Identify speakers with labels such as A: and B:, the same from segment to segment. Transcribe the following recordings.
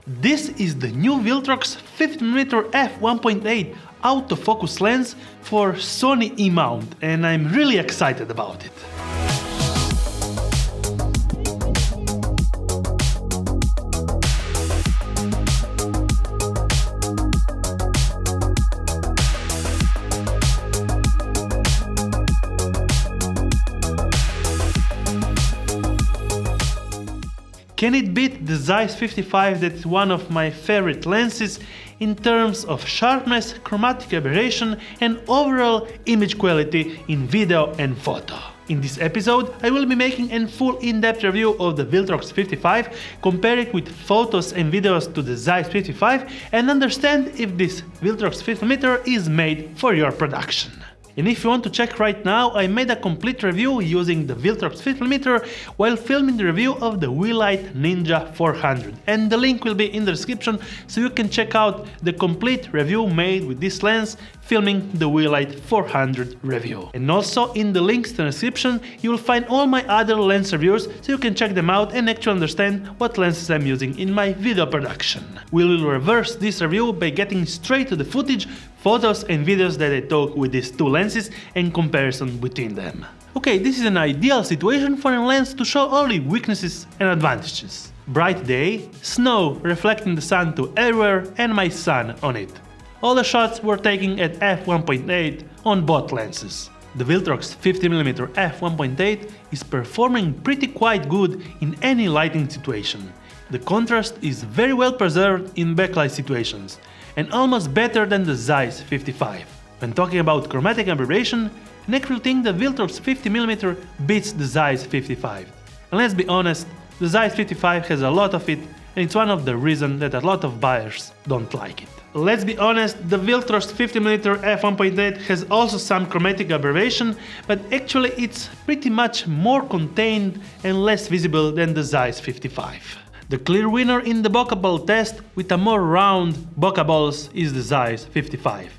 A: This is the new VILTROX 50mm F1.8 autofocus lens for Sony E-mount, and I'm really excited about it. Can it beat the ZEISS 55? That's one of my favorite lenses in terms of sharpness, chromatic aberration and overall image quality in video and photo. In this episode, I will be making a full in-depth review of the VILTROX 55, compare it with photos and videos to the ZEISS 55 and understand if this VILTROX 50mm is made for your production. And if you want to check right now, I made a complete review using the VILTROX 50mm while filming the review of the Weilight Ninja 400, and the link will be in the description so you can check out the complete review made with this lens filming the Weilight 400 review. And also in the links to the description you will find all my other lens reviews so you can check them out and actually understand what lenses I'm using in my video production. We will reverse this review by getting straight to the footage, photos and videos that I took with these two lenses and comparison between them. Okay, this is an ideal situation for a lens to show only weaknesses and advantages. Bright day, snow reflecting the sun to everywhere and my son on it. All the shots were taken at f1.8 on both lenses. The VILTROX 50mm f1.8 is performing pretty quite good in any lighting situation. The contrast is very well preserved in backlight situations, and almost better than the ZEISS 55. When talking about chromatic aberration, I actually think the VILTROX 50mm beats the ZEISS 55. And let's be honest, the ZEISS 55 has a lot of it, and it's one of the reasons that a lot of buyers don't like it. Let's be honest, the VILTROX 50mm f1.8 has also some chromatic aberration, but actually it's pretty much more contained and less visible than the ZEISS 55. The clear winner in the bokeh ball test with a more round bokeh balls is the ZEISS 55.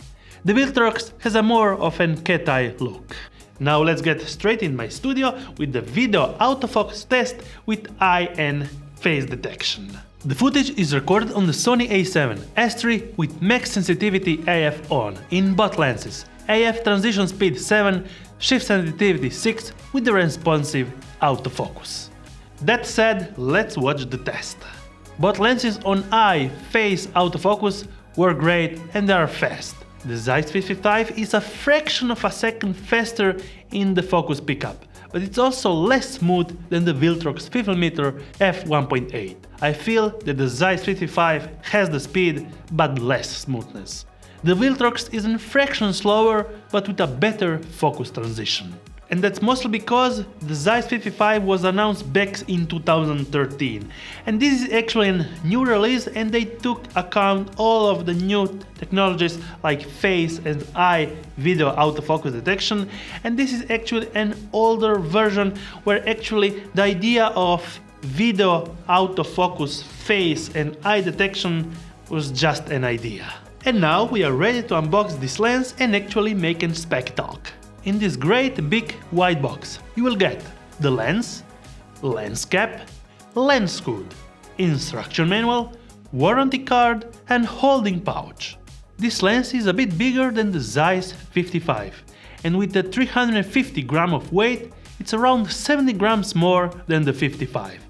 A: The VILTROX has a more of an cat eye look. Now let's get straight in my studio with the video autofocus test with eye and face detection. The footage is recorded on the Sony a7 S3 with max sensitivity AF on in both lenses, AF transition speed 7, shift sensitivity 6 with the responsive autofocus. That said, let's watch the test. Both lenses on eye face autofocus were great and they are fast. The ZEISS 55 is a fraction of a second faster in the focus pickup, but it's also less smooth than the VILTROX 50mm f1.8. I feel that the ZEISS 55 has the speed but less smoothness. The VILTROX is a fraction slower but with a better focus transition. And that's mostly because the ZEISS 55 was announced back in 2013, and this is actually a new release and they took account all of the new technologies like face and eye video autofocus detection, and this is actually an older version where actually the idea of video autofocus face and eye detection was just an idea. And now we are ready to unbox this lens and actually make a spec talk. In this great big white box, you will get the lens, lens cap, lens hood, instruction manual, warranty card and holding pouch. This lens is a bit bigger than the ZEISS 55, and with the 350 grams of weight, it's around 70 grams more than the 55.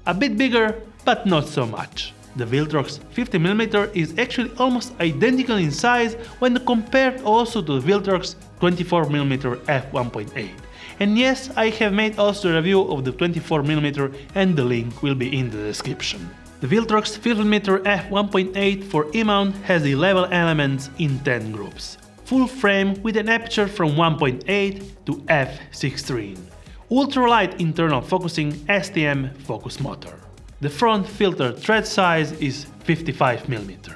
A: A bit bigger, but not so much. The VILTROX 50mm is actually almost identical in size when compared also to the VILTROX 24mm f1.8. And yes, I have made also a review of the 24mm and the link will be in the description. The VILTROX 50mm f1.8 for E-mount has 11 elements in 10 groups. Full frame with an aperture from 1.8 to f16. Ultralight internal focusing STM focus motor. The front filter thread size is 55mm.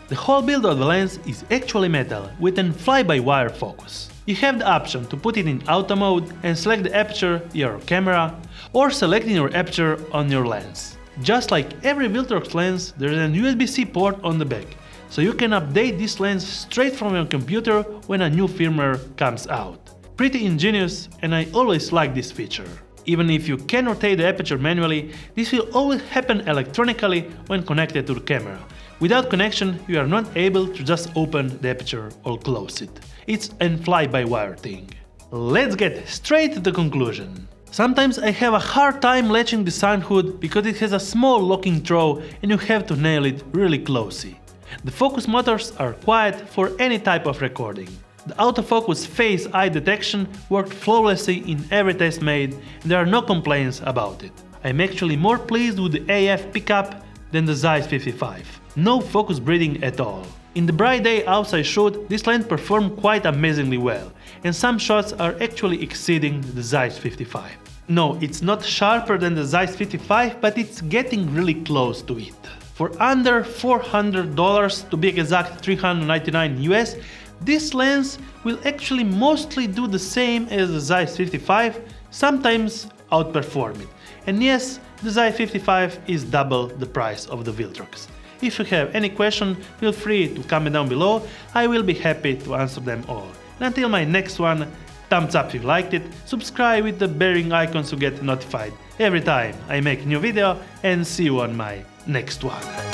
A: The whole build of the lens is actually metal with a fly-by-wire focus. You have the option to put it in auto mode and select the aperture, your camera, or selecting your aperture on your lens. Just like every VILTROX lens, there is a USB-C port on the back, so you can update this lens straight from your computer when a new firmware comes out. Pretty ingenious, and I always like this feature. Even if you can rotate the aperture manually, this will always happen electronically when connected to the camera. Without connection, you are not able to just open the aperture or close it. It's a fly-by-wire thing. Let's get straight to the conclusion. Sometimes I have a hard time latching the sun hood because it has a small locking throw and you have to nail it really closely. The focus motors are quiet for any type of recording. The autofocus phase eye detection worked flawlessly in every test made and there are no complaints about it. I'm actually more pleased with the AF pickup than the ZEISS 55. No focus breathing at all. In the bright day outside shoot, this lens performed quite amazingly well, and some shots are actually exceeding the ZEISS 55. No, it's not sharper than the ZEISS 55, but it's getting really close to it. For under $400, to be exact $399 US, this lens will actually mostly do the same as the ZEISS 55, sometimes outperform it. And yes, the ZEISS 55 is double the price of the VILTROX. If you have any question, feel free to comment down below, I will be happy to answer them all. And until my next one, thumbs up if you liked it, subscribe with the bearing icons to get notified every time I make a new video, and see you on my next one.